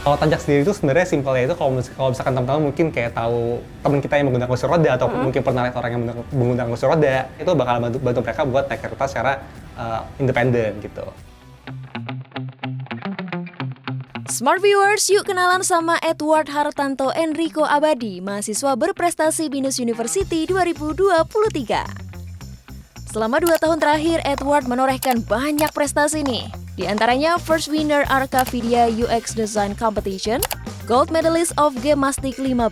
Kalau tanjak sendiri itu sebenarnya simpelnya itu kalau misalkan teman-teman mungkin kayak tahu teman kita yang menggunakan kursi roda atau mungkin pernah lihat orang yang menggunakan kursi roda, itu bakal bantu mereka buat naik kereta secara independen gitu. Smart Viewers, yuk kenalan sama Edward Hartanto Enrico Abadi, mahasiswa berprestasi Binus University 2023. Selama 2 tahun terakhir, Edward menorehkan banyak prestasi nih. Di antaranya First Winner Arcavidia UX Design Competition, Gold Medalist of Gemastic 15,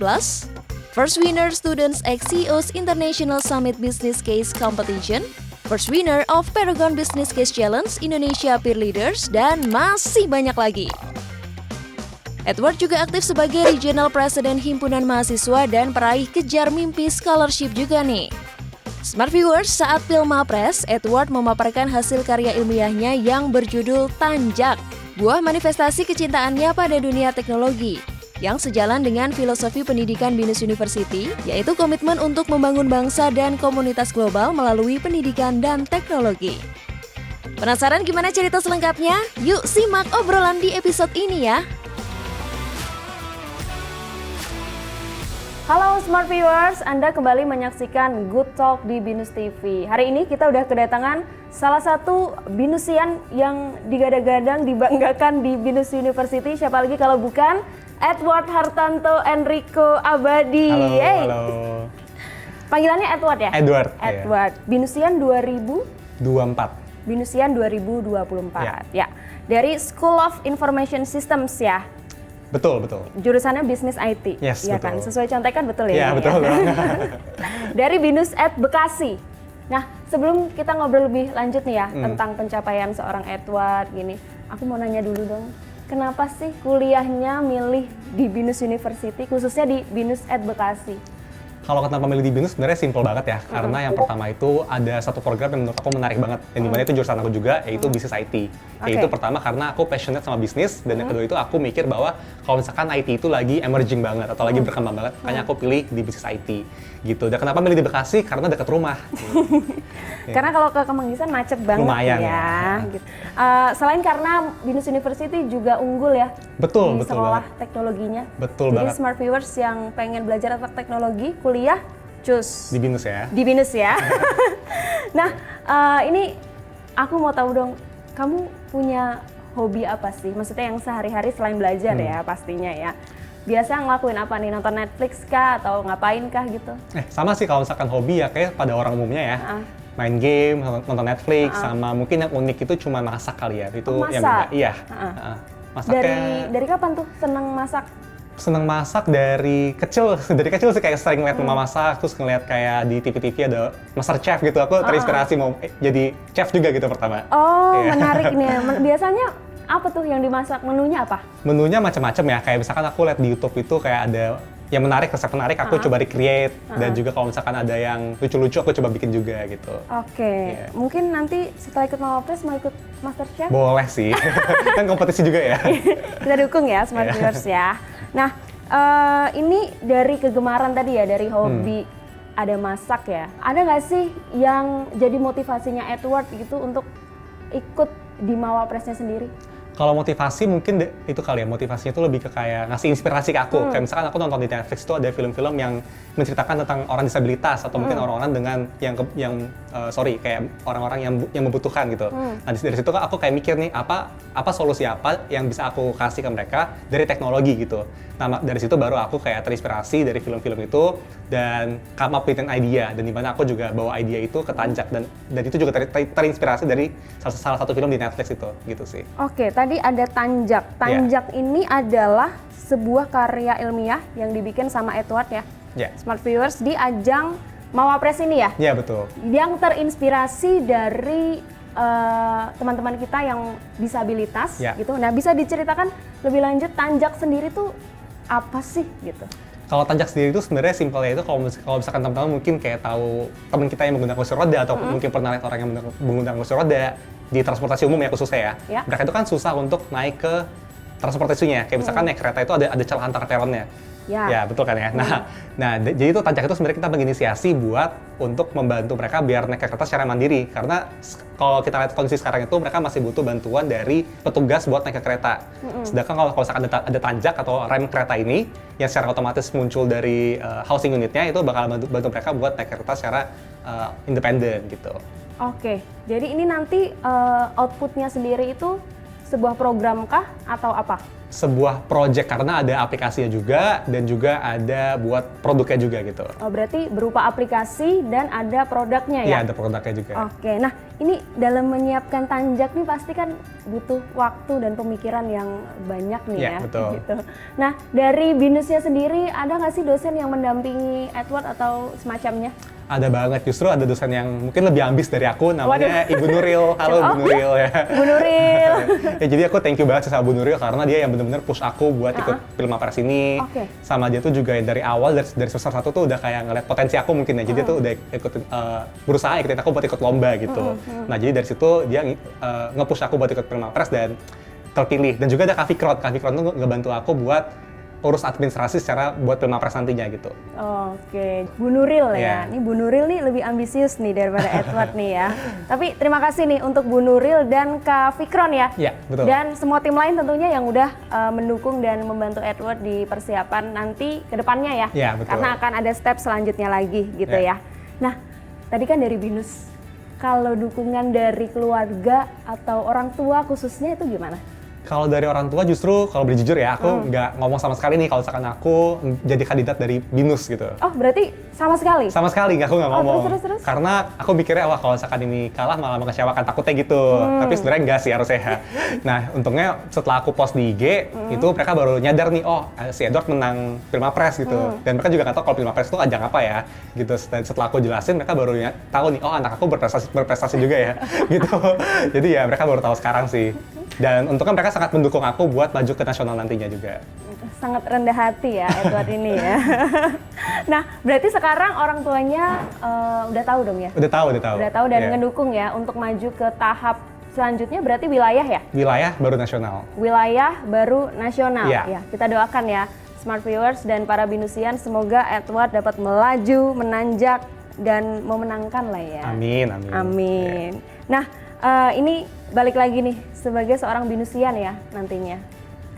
First Winner Students X CEOs International Summit Business Case Competition, First Winner of Paragon Business Case Challenge Indonesia Peer Leaders, dan masih banyak lagi. Edward juga aktif sebagai Regional President Himpunan Mahasiswa dan peraih Kejar Mimpi Scholarship juga nih. Smart Viewers, saat Pilmapres, Edward memaparkan hasil karya ilmiahnya yang berjudul Tanjak, buah manifestasi kecintaannya pada dunia teknologi, yang sejalan dengan filosofi pendidikan Binus University, yaitu komitmen untuk membangun bangsa dan komunitas global melalui pendidikan dan teknologi. Penasaran gimana cerita selengkapnya? Yuk simak obrolan di episode ini ya! Halo Smart Viewers, Anda kembali menyaksikan Good Talk di Binus TV. Hari ini kita udah kedatangan salah satu Binusian yang digadang-gadang, dibanggakan di Binus University. Siapa lagi kalau bukan Edward Hartanto Enrico Abadi. Halo. Panggilannya Edward ya? Edward. Binusian 2024. Binusian 2024. Ya. Dari School of Information Systems ya. Betul. Jurusannya Bisnis IT, yes, ya betul. kan? Sesuai contekan betul ya? Iya, betul. Dari Binus at Bekasi. Nah, sebelum kita ngobrol lebih lanjut nih ya tentang pencapaian seorang Edward gini, aku mau nanya dulu dong, kenapa sih kuliahnya milih di Binus University, khususnya di Binus at Bekasi? Kalau kenapa milih di Binus sebenarnya simple banget ya, karena yang pertama itu ada satu program yang menurut aku menarik banget, yang dimana itu jurusan aku juga, yaitu bisnis IT. Yaitu pertama karena aku passionate sama bisnis, dan yang kedua itu aku mikir bahwa kalau misalkan IT itu lagi emerging banget atau lagi berkembang banget, makanya aku pilih di bisnis IT gitu. Dan kenapa milih di Bekasi? Karena dekat rumah. Karena kalau ke Kemanggisan macet banget. Lumayan ya. Gitu. Selain karena Binus University juga unggul ya betul sekolah banget. teknologinya. Betul Jadi banget. Smart Viewers yang pengen belajar tentang teknologi, kuliah cus Di Binus ya. Di Binus ya. Nah, ini aku mau tahu dong, kamu punya hobi apa sih? Maksudnya yang sehari-hari selain belajar ya pastinya ya. Biasa ngelakuin apa nih? Nonton Netflix kah? Atau ngapain kah gitu? Sama sih kalau misalkan hobi ya kayak pada orang umumnya ya. Main game, nonton Netflix, sama mungkin yang unik itu cuma masak kali ya. Itu yang beda. Iya. Masaknya Dari kapan tuh seneng masak? Seneng masak dari kecil sih, kayak sering ngeliat mama masak, terus ngeliat kayak di TV-TV ada Master Chef gitu, aku terinspirasi mau jadi chef juga gitu pertama. Oh, menarik nih. Biasanya apa tuh yang dimasak? Menunya apa? Menunya macam-macam ya, kayak misalkan aku lihat di YouTube itu kayak ada yang menarik, resep menarik, aku coba recreate, dan juga kalau misalkan ada yang lucu-lucu aku coba bikin juga gitu. Oke. Mungkin nanti setelah ikut Mawapres mau ikut Master Chef? Boleh sih, kan kompetisi juga ya. Kita dukung ya Smart Viewers ya. Nah, ini dari kegemaran tadi ya, dari hobi ada masak ya. Ada nggak sih yang jadi motivasinya Edward gitu untuk ikut di Mawapresnya sendiri? Kalau motivasi mungkin itu kali ya, motivasinya itu lebih ke kayak ngasih inspirasi ke aku. Kayak misalkan aku nonton di Netflix itu ada film-film yang menceritakan tentang orang disabilitas atau mungkin orang-orang dengan kayak orang-orang yang membutuhkan gitu. Nah dari situ aku kayak mikir nih apa solusi apa yang bisa aku kasih ke mereka dari teknologi gitu. Nah dari situ baru aku kayak terinspirasi dari film-film itu dan come up with an idea, dan dimana aku juga bawa idea itu ke Tanjak, dan itu juga terinspirasi dari salah satu film di Netflix itu gitu sih. Oke, tadi ada Tanjak. Tanjak ini adalah sebuah karya ilmiah yang dibikin sama Edward ya. Smart Viewers di ajang Mawapres ini ya? Iya, betul. Yang terinspirasi dari teman-teman kita yang disabilitas gitu. Nah, bisa diceritakan lebih lanjut Tanjak sendiri tuh apa sih gitu? Kalau Tanjak sendiri itu sebenarnya simpelnya itu kalau misalkan teman-teman mungkin kayak tahu teman kita yang menggunakan kursi roda atau mungkin pernah lihat orang yang menggunakan kursi roda di transportasi umum ya khususnya ya. Mereka itu kan susah untuk naik ke transportasinya. Kayak misalkan naik kereta itu ada celah antar peronnya. Ya, betul kan ya. Jadi itu Tanjak itu sebenarnya kita menginisiasi buat untuk membantu mereka biar naik kereta secara mandiri. Karena kalau kita lihat kondisi sekarang itu mereka masih butuh bantuan dari petugas buat naik ke kereta. Sedangkan kalau misalkan ada Tanjak atau rem kereta ini yang secara otomatis muncul dari housing unitnya, itu bakal bantu mereka buat naik kereta secara independen gitu. Oke, jadi ini nanti outputnya sendiri itu sebuah program kah atau apa? Sebuah project karena ada aplikasinya juga dan juga ada buat produknya juga gitu. Oh, berarti berupa aplikasi dan ada produknya ya? Iya, ada produknya juga. Oke, nah ini dalam menyiapkan Tanjak nih pasti kan butuh waktu dan pemikiran yang banyak nih ya. Betul. Gitu. Nah, dari BINUSnya sendiri ada nggak sih dosen yang mendampingi Edward atau semacamnya? Ada banget, justru ada dosen yang mungkin lebih ambis dari aku, namanya Ibu Nuril. Halo Bu Nuril ya. Bu Nuril. Ya, jadi aku thank you banget sih sama Bu Nuril karena dia yang benar-benar push aku buat ikut Filmapres ini. Sama dia tuh juga dari awal, dari semester 1 tuh udah kayak ngeliat potensi aku mungkin ya. Jadi dia tuh udah berusaha ikutin aku buat ikut lomba gitu. Nah jadi dari situ dia nge-push aku buat ikut Filmapres dan terpilih. Dan juga ada Kak Fikron. Kak Fikron tuh ngebantu aku buat urus administrasi secara buat Filmapres nantinya gitu. Oke, Bu Nuril ya. Ini Bu Nuril nih lebih ambisius nih daripada Edward nih ya. Tapi terima kasih nih untuk Bu Nuril dan Kak Fikron ya. Iya, betul. Dan semua tim lain tentunya yang udah mendukung dan membantu Edward di persiapan nanti ke depannya ya. Iya, betul. Karena akan ada step selanjutnya lagi gitu ya. Nah, tadi kan dari BINUS. Kalau dukungan dari keluarga atau orang tua khususnya itu gimana? Kalau dari orang tua justru, kalau boleh jujur ya, aku nggak ngomong sama sekali nih kalau misalkan aku jadi kandidat dari BINUS gitu. Oh, berarti sama sekali? Sama sekali, aku nggak ngomong. Terus? Karena aku mikirnya, wah kalau misalkan ini kalah malah mengecewakan, takutnya gitu. Tapi sebenarnya enggak sih, harusnya. Nah, untungnya setelah aku post di IG, itu mereka baru nyadar nih, oh si Edward menang Filmapres gitu. Dan mereka juga nggak tahu kalau Filmapres itu ajang apa ya. Gitu. Dan setelah aku jelasin, mereka baru tahu nih, oh anak aku berprestasi juga ya. Gitu. Jadi ya mereka baru tahu sekarang sih. Dan untungnya mereka sangat mendukung aku buat maju ke nasional nantinya juga. Sangat rendah hati ya Edward ini ya. Nah, berarti sekarang orang tuanya udah tahu dong ya? Udah tahu dan ngedukung ya untuk maju ke tahap selanjutnya, berarti wilayah ya? Wilayah baru nasional. Wilayah baru nasional. Ya. Ya, kita doakan ya Smart Viewers dan para BINUSian, semoga Edward dapat melaju, menanjak dan memenangkan lah ya. Amin. Nah, ini balik lagi nih sebagai seorang BINUSian ya nantinya.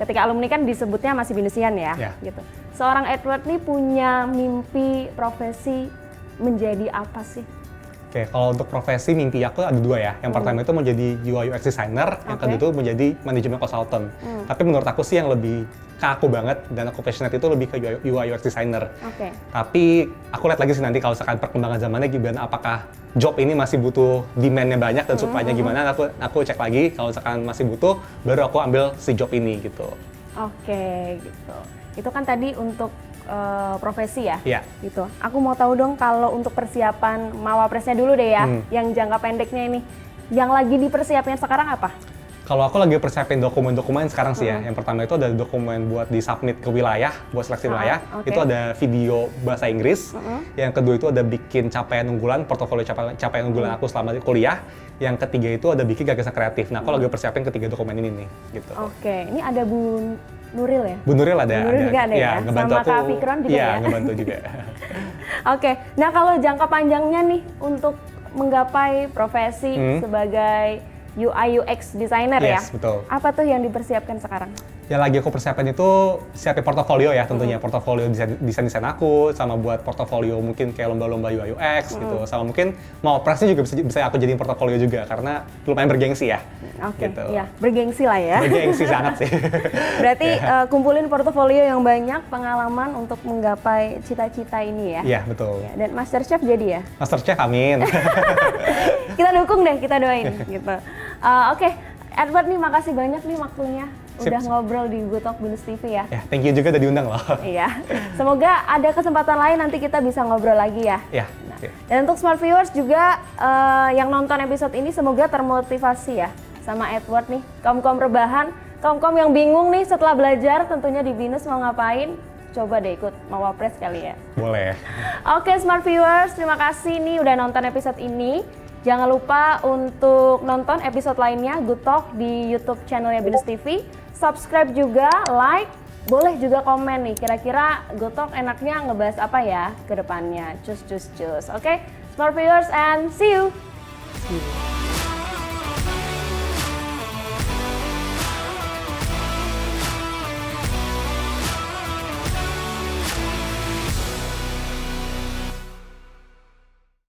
Ketika alumni kan disebutnya masih BINUSian ya, gitu. Seorang Edward nih punya mimpi profesi menjadi apa sih? Oke, kalau untuk profesi mimpi aku ada dua ya. Yang pertama itu mau jadi UI UX designer, yang kedua itu menjadi manajemen consultant. Tapi menurut aku sih yang lebih ke aku banget dan aku passionate itu lebih ke UI UX designer. Tapi aku lihat lagi sih nanti kalau misalkan perkembangan zamannya gimana, apakah job ini masih butuh demand-nya banyak dan supply-nya gimana, aku cek lagi. Kalau misalkan masih butuh, baru aku ambil si job ini gitu. Oke, gitu. Itu kan tadi untuk profesi ya? Iya. Gitu. Aku mau tahu dong kalau untuk persiapan Mawapresnya dulu deh ya, yang jangka pendeknya ini. Yang lagi dipersiapin sekarang apa? Kalau aku lagi persiapin dokumen-dokumen sekarang sih ya. Yang pertama itu ada dokumen buat disubmit ke wilayah, buat seleksi wilayah. Itu ada video bahasa Inggris. Yang kedua itu ada bikin capaian unggulan, portofolio capaian unggulan aku selama kuliah. Yang ketiga itu ada bikin gagasan kreatif. Nah, aku lagi persiapin ketiga dokumen ini nih, gitu. Oke, ini ada Bu Nuril ya? Bu Nuril ada. Bu Nuril juga ada ya? Ngebantu sama aku. Kak Fikron juga ya? Iya, ngebantu juga. Oke, nah kalau jangka panjangnya nih untuk menggapai profesi sebagai UI UX designer ya? Betul. Apa tuh yang dipersiapkan sekarang? Yang lagi aku persiapkan itu siapin portofolio ya tentunya. Portofolio desain-desain aku, sama buat portofolio mungkin kayak lomba-lomba UI UX gitu. Sama mungkin Mawapresnya juga bisa aku jadiin portofolio juga karena lumayan bergengsi ya. Oke, gitu. ya bergengsi lah ya. Bergengsi sangat sih. Berarti kumpulin portofolio yang banyak, pengalaman untuk menggapai cita-cita ini ya? Iya, betul. Ya, dan MasterChef jadi ya? MasterChef, amin. Kita dukung deh, kita doain gitu. Oke, Edward nih makasih banyak nih waktunya. Udah ngobrol di Good Talk BINUS TV ya. Ya, thank you juga udah diundang loh. Iya. Semoga ada kesempatan lain nanti kita bisa ngobrol lagi ya. Iya. Nah, dan untuk Smart Viewers juga yang nonton episode ini semoga termotivasi ya sama Edward nih. Kaum-kaum rebahan, kaum-kaum yang bingung nih setelah belajar tentunya di BINUS mau ngapain. Coba deh ikut Mawapres kali ya. Boleh. Oke, Smart Viewers, terima kasih nih udah nonton episode ini. Jangan lupa untuk nonton episode lainnya Good Talk di YouTube channelnya BINUS TV. subscribe juga, like, boleh juga komen nih, kira-kira Gotalk enaknya ngebahas apa ya ke depannya. Cus. Oke, Smart Viewers and see you.